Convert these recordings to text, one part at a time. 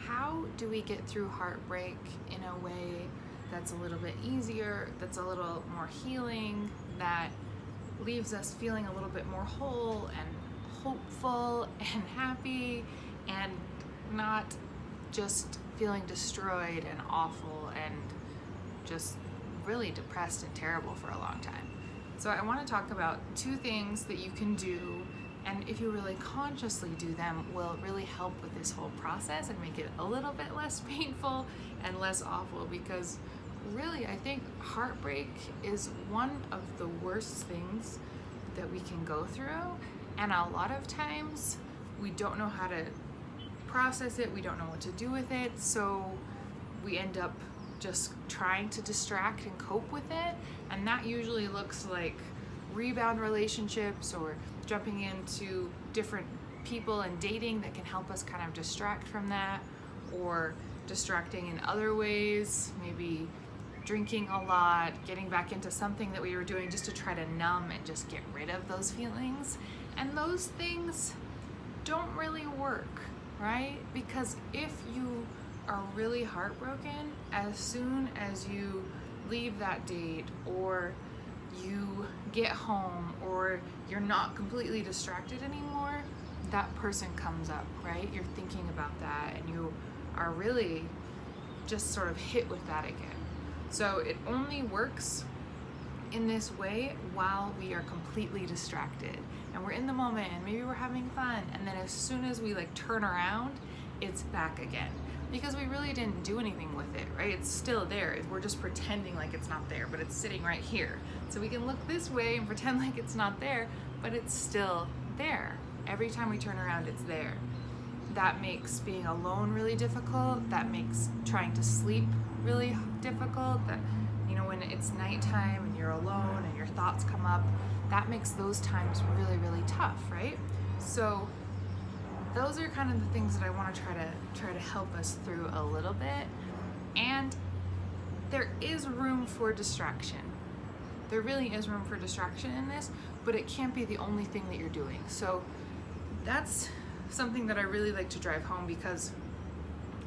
how do we get through heartbreak in a way that's a little bit easier, that's a little more healing, that leaves us feeling a little bit more whole and hopeful and happy, and not just feeling destroyed and awful and just really depressed and terrible for a long time. So I want to talk about two things that you can do, and if you really consciously do them, will really help with this whole process and make it a little bit less painful and less awful. Because really, I think heartbreak is one of the worst things that we can go through, and a lot of times we don't know how to process it, we don't know what to do with it, so we end up just trying to distract and cope with it, and that usually looks like rebound relationships or jumping into different people and dating that can help us kind of distract from that, or distracting in other ways, maybe drinking a lot, getting back into something that we were doing just to try to numb and just get rid of those feelings. And those things don't really work, right? Because if you are really heartbroken, as soon as you leave that date, or you get home, or you're not completely distracted anymore, that person comes up, right? You're thinking about that, and you are really just sort of hit with that again. So it only works in this way while we are completely distracted and we're in the moment and maybe we're having fun, and then as soon as we like turn around, it's back again, because we really didn't do anything with it, right? It's still there. We're just pretending like it's not there, but it's sitting right here. So we can look this way and pretend like it's not there, but it's still there. Every time we turn around, it's there. That makes being alone really difficult. That makes trying to sleep really difficult. That, you know, when it's nighttime and you're alone and your thoughts come up, that makes those times really, really tough, right? So those are kind of the things that I want to try to help us through a little bit. And there is room for distraction. There really is room for distraction in this, but it can't be the only thing that you're doing. So that's something that I really like to drive home, because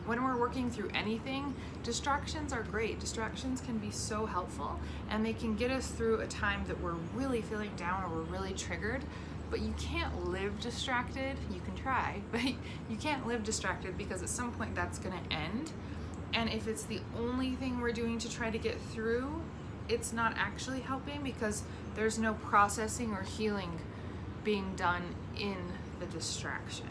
when we're working through anything, distractions are great. Distractions can be so helpful, and they can get us through a time that we're really feeling down or we're really triggered. But you can't live distracted. You can try, but you can't live distracted, because at some point that's going to end. And if it's the only thing we're doing to try to get through, it's not actually helping, because there's no processing or healing being done in the distraction.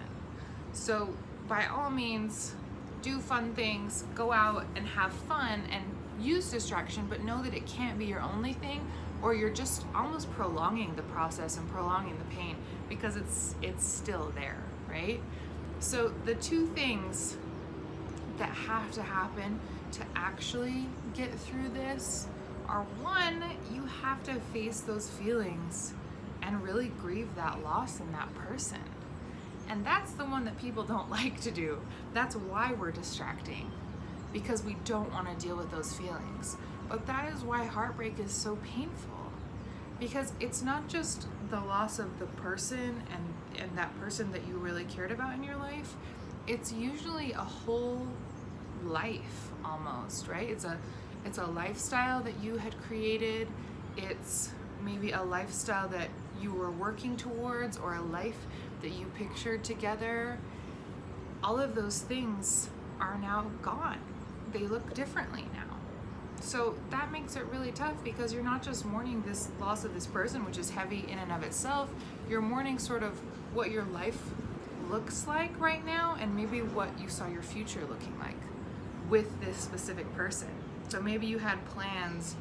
So by all means, do fun things, go out and have fun and use distraction, but know that it can't be your only thing, or you're just almost prolonging the process and prolonging the pain, because it's still there, right? So the two things that have to happen to actually get through this are, one, you have to face those feelings and really grieve that loss in that person. And that's the one that people don't like to do. That's why we're distracting, because we don't want to deal with those feelings. But that is why heartbreak is so painful, because it's not just the loss of the person and that person that you really cared about in your life. It's usually a whole life almost, right? It's a lifestyle that you had created. It's maybe a lifestyle that you were working towards, or a life that you pictured together. All of those things are now gone. They look differently now. So that makes it really tough, because you're not just mourning this loss of this person, which is heavy in and of itself. You're mourning sort of what your life looks like right now, and maybe what you saw your future looking like with this specific person. So maybe you had plans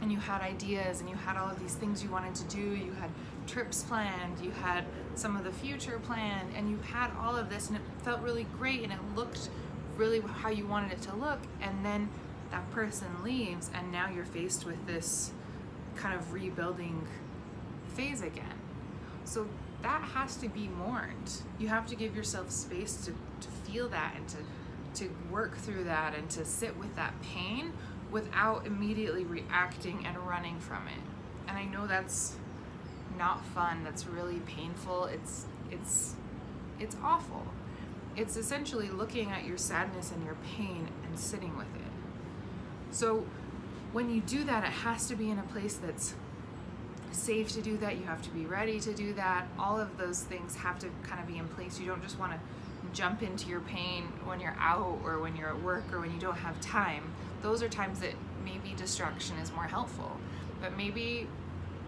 and you had ideas and you had all of these things you wanted to do. You had trips planned, you had some of the future planned, and you had all of this, and it felt really great and it looked really how you wanted it to look. And then that person leaves, and now you're faced with this kind of rebuilding phase again. So that has to be mourned. You have to give yourself space to feel that, and to work through that, and to sit with that pain without immediately reacting and running from it. And I know that's not fun. That's really painful. It's awful. It's essentially looking at your sadness and your pain and sitting with it. So when you do that, it has to be in a place that's safe to do that. You have to be ready to do that. All of those things have to kind of be in place. You don't just want to jump into your pain when you're out or when you're at work or when you don't have time. Those are times that maybe distraction is more helpful. But maybe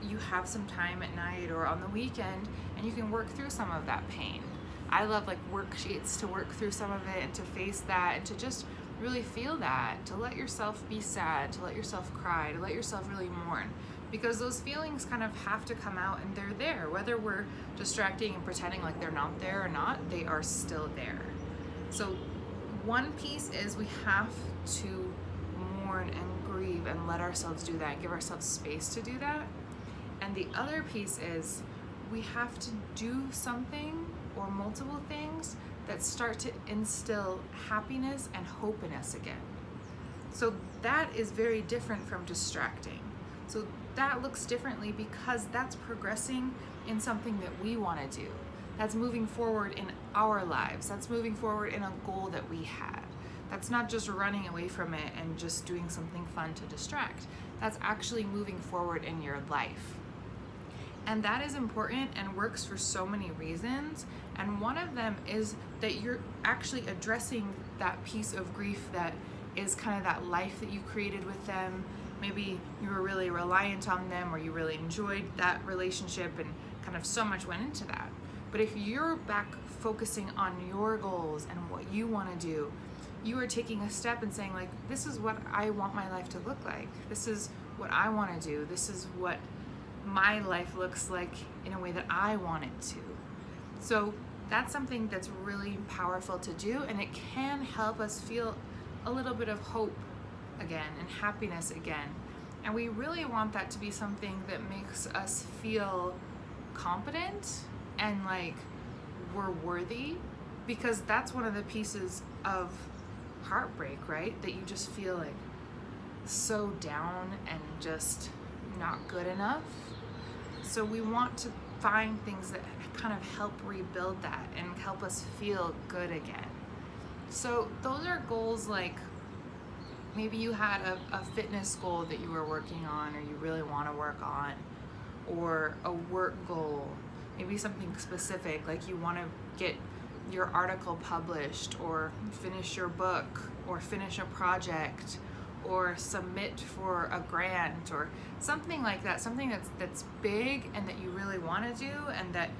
you have some time at night or on the weekend and you can work through some of that pain. I love like worksheets to work through some of it and to face that and to just really feel that, to let yourself be sad, to let yourself cry, to let yourself really mourn. Because those feelings kind of have to come out and they're there. Whether we're distracting and pretending like they're not there or not, they are still there. So one piece is we have to mourn and grieve and let ourselves do that, give ourselves space to do that. And the other piece is we have to do something or multiple things that start to instill happiness and hope in us again. So that is very different from distracting. So that looks differently because that's progressing in something that we want to do. That's moving forward in our lives. That's moving forward in a goal that we had. That's not just running away from it and just doing something fun to distract. That's actually moving forward in your life. And that is important and works for so many reasons. And one of them is that you're actually addressing that piece of grief that is kind of that life that you created with them. Maybe you were really reliant on them or you really enjoyed that relationship and kind of so much went into that. But if you're back focusing on your goals and what you want to do, you are taking a step and saying like, this is what I want my life to look like. This is what I want to do. This is what my life looks like in a way that I want it to. So that's something that's really powerful to do, and it can help us feel a little bit of hope again and happiness again. And we really want that to be something that makes us feel confident and like we're worthy, because that's one of the pieces of heartbreak, right? That you just feel like so down and just not good enough. So we want to find things that kind of help rebuild that and help us feel good again. So those are goals like maybe you had a fitness goal that you were working on or you really want to work on, or a work goal, maybe something specific like you want to get your article published or finish your book or finish a project or submit for a grant or something like that, something that's big and that you really want to do, and that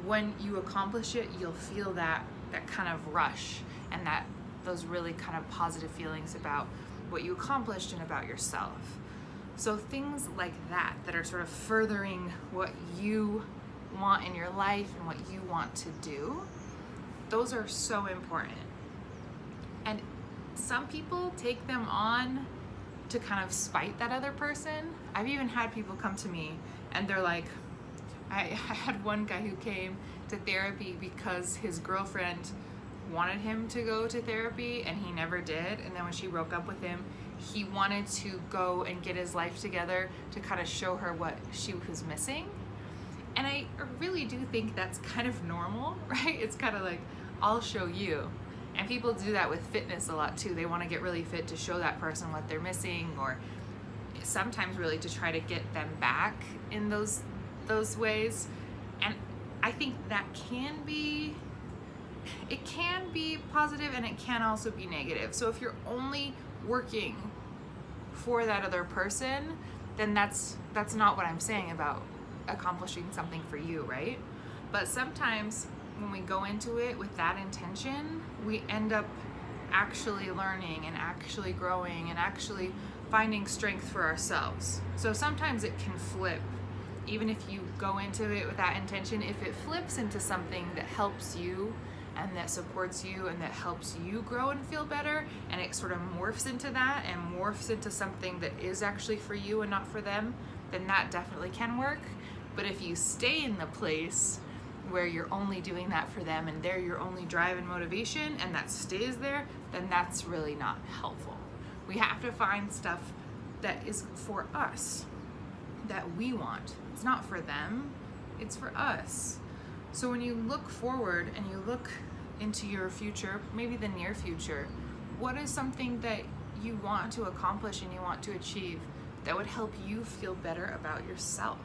when you accomplish it you'll feel that kind of rush and that those really kind of positive feelings about what you accomplished and about yourself. So things like that are sort of furthering what you want in your life and what you want to do, those are so important. And some people take them on to kind of spite that other person. I've even had people come to me and they're like, I had one guy who came to therapy because his girlfriend wanted him to go to therapy and he never did. And then when she broke up with him, he wanted to go and get his life together to kind of show her what she was missing. And I really do think that's kind of normal, right? It's kind of like, I'll show you. And people do that with fitness a lot too. They want to get really fit to show that person what they're missing, or sometimes really to try to get them back in those ways. And I think that it can be positive and it can also be negative. So if you're only working for that other person, then that's not what I'm saying about accomplishing something for you, right? But sometimes when we go into it with that intention, we end up actually learning and actually growing and actually finding strength for ourselves. So sometimes it can flip. Even if you go into it with that intention, if it flips into something that helps you and that supports you and that helps you grow and feel better, and it sort of morphs into that and morphs into something that is actually for you and not for them, then that definitely can work. But if you stay in the place where you're only doing that for them and they're your only drive and motivation and that stays there, then that's really not helpful. We have to find stuff that is for us, that we want. It's not for them, it's for us. So when you look forward and you look into your future, maybe the near future, what is something that you want to accomplish and you want to achieve that would help you feel better about yourself?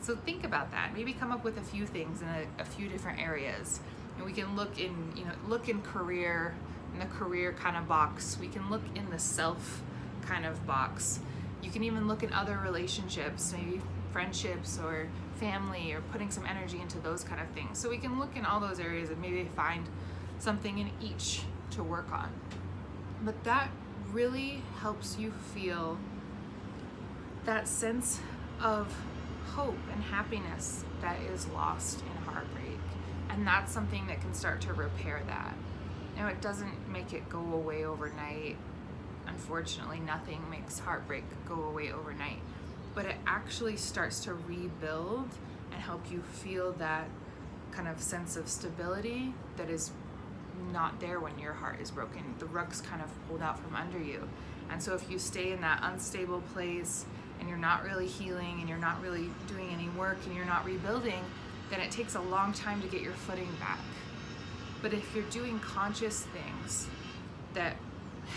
So think about that. Maybe come up with a few things in a few different areas. And we can look in career, in the career kind of box. We can look in the self kind of box. You can even look in other relationships, maybe friendships or family, or putting some energy into those kind of things. So we can look in all those areas and maybe find something in each to work on. But that really helps you feel that sense of hope and happiness that is lost in heartbreak. And that's something that can start to repair that. Now, it doesn't make it go away overnight. Unfortunately, nothing makes heartbreak go away overnight. But it actually starts to rebuild and help you feel that kind of sense of stability that is not there when your heart is broken. The rug's kind of pulled out from under you. And so if you stay in that unstable place and you're not really healing and you're not really doing any work and you're not rebuilding, then it takes a long time to get your footing back. But if you're doing conscious things that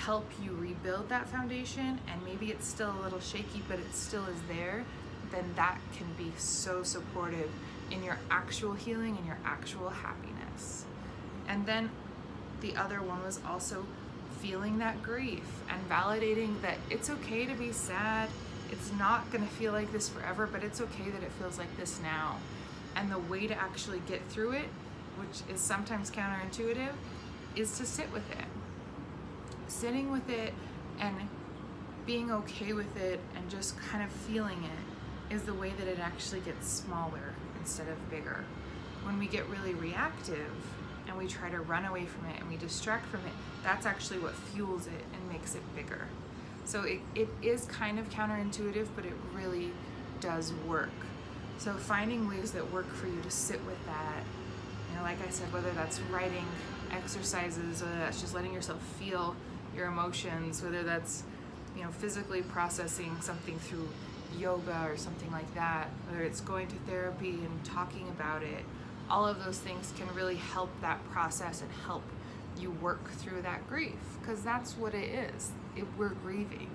help you rebuild that foundation, and maybe it's still a little shaky, but it still is there, then that can be so supportive in your actual healing and your actual happiness. And then the other one was also feeling that grief and validating that it's okay to be sad. It's not going to feel like this forever, but it's okay that it feels like this now. And the way to actually get through it, which is sometimes counterintuitive, is to sit with it. Sitting with it and being okay with it and just kind of feeling it is the way that it actually gets smaller instead of bigger. When we get really reactive and we try to run away from it and we distract from it, that's actually what fuels it and makes it bigger. So it is kind of counterintuitive, but it really does work. So finding ways that work for you to sit with that, like I said, whether that's writing exercises, whether that's just letting yourself feel your emotions, whether that's physically processing something through yoga or something like that, whether it's going to therapy and talking about it, all of those things can really help that process and help you work through that grief, because that's what it is. We're grieving,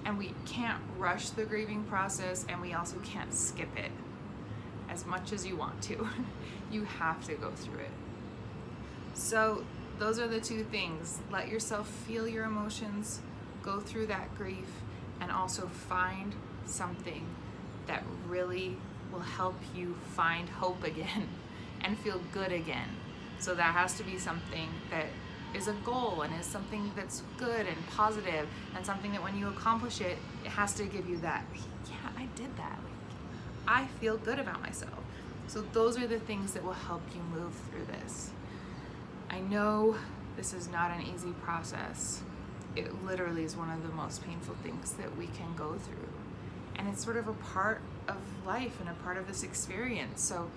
and we can't rush the grieving process, and we also can't skip it as much as you want to. You have to go through it. So those are the two things. Let yourself feel your emotions, go through that grief, and also find something that really will help you find hope again and feel good again. So that has to be something that is a goal and is something that's good and positive, and something that when you accomplish it, it has to give you that, yeah, I did that. I feel good about myself. So those are the things that will help you move through this. I know this is not an easy process. It literally is one of the most painful things that we can go through. And it's sort of a part of life and a part of this experience. So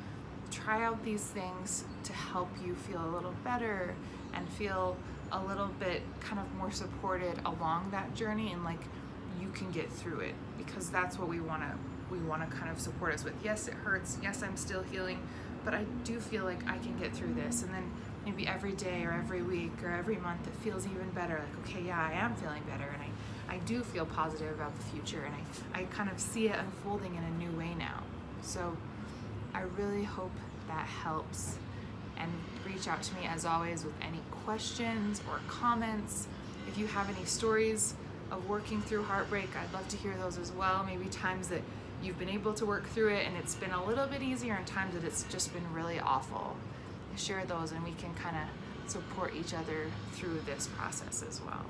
try out these things to help you feel a little better and feel a little bit kind of more supported along that journey, and like you can get through it, because that's what we want to kind of support us with. Yes, it hurts. Yes, I'm still healing, but I do feel like I can get through this. And then maybe every day or every week or every month it feels even better. Like, okay, yeah, I am feeling better, and I do feel positive about the future, and I kind of see it unfolding in a new way now. So I really hope that helps, and reach out to me as always with any questions or comments. If you have any stories of working through heartbreak, I'd love to hear those as well. Maybe times that you've been able to work through it and it's been a little bit easier, and times that it's just been really awful. Share those, and we can kind of support each other through this process as well.